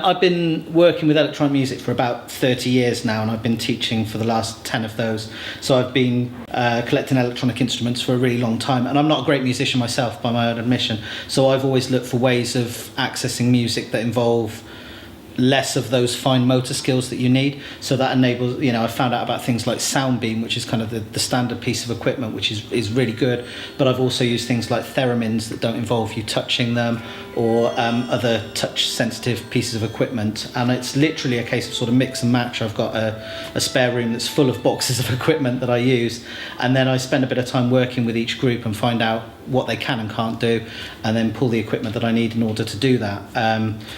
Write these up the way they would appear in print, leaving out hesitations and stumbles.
I've been working with electronic music for about 30 years now, and I've been teaching for the last 10 of those. So I've been collecting electronic instruments for a really long time, and I'm not a great musician myself by my own admission, so I've always looked for ways of accessing music that involve less of those fine motor skills that you need. So that enables, I found out about things like Soundbeam, which is kind of the standard piece of equipment, which is really good. But I've also used things like theremins that don't involve you touching them, or other touch sensitive pieces of equipment. And it's literally a case of sort of mix and match. I've got a spare room that's full of boxes of equipment that I use. And then I spend a bit of time working with each group and find out what they can and can't do, and then pull the equipment that I need in order to do that.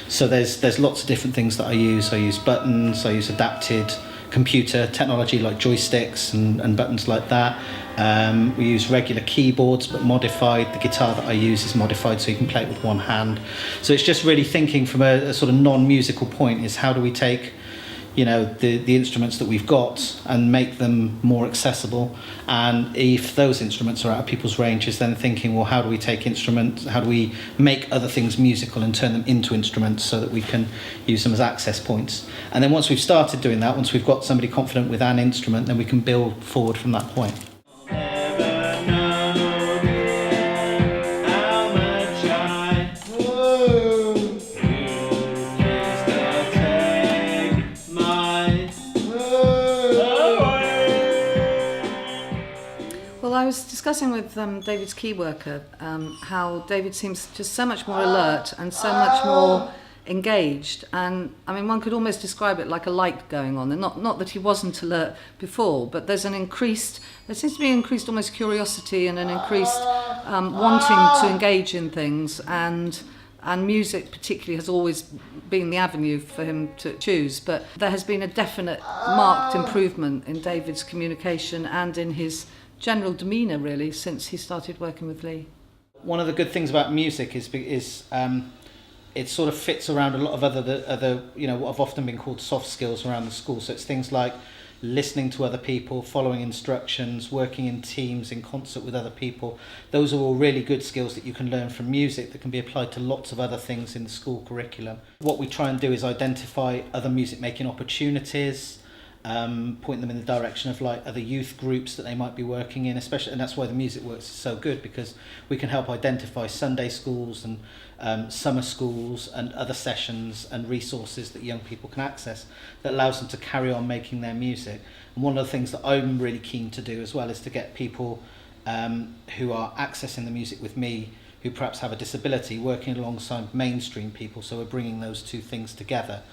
So there's lots of different things that I use. I use buttons, I use adapted computer technology like joysticks and buttons like that. We use regular keyboards but modified. The guitar that I use is modified so you can play it with one hand. So it's just really thinking from a sort of non-musical point, is how do we take the instruments that we've got and make them more accessible, and if those instruments are out of people's ranges, then thinking, well, how do we make other things musical and turn them into instruments so that we can use them as access points. And then once we've started doing that, once we've got somebody confident with an instrument, then we can build forward from that point. Well, I was discussing with David's key worker how David seems just so much more alert and so much more engaged, and I mean, one could almost describe it like a light going on, and not that he wasn't alert before, but there seems to be increased almost curiosity and an increased wanting to engage in things, and music particularly has always been the avenue for him to choose, but there has been a definite marked improvement in David's communication and in his general demeanour really since he started working with Lee. One of the good things about music is it sort of fits around a lot of other what have often been called soft skills around the school. So it's things like listening to other people, following instructions, working in teams, in concert with other people. Those are all really good skills that you can learn from music that can be applied to lots of other things in the school curriculum. What we try and do is identify other music making opportunities, point them in the direction of like other youth groups that they might be working in, especially, and that's why the Music Works is so good, because we can help identify Sunday schools and summer schools and other sessions and resources that young people can access that allows them to carry on making their music. And one of the things that I'm really keen to do as well is to get people who are accessing the music with me, who perhaps have a disability, working alongside mainstream people, so we're bringing those two things together.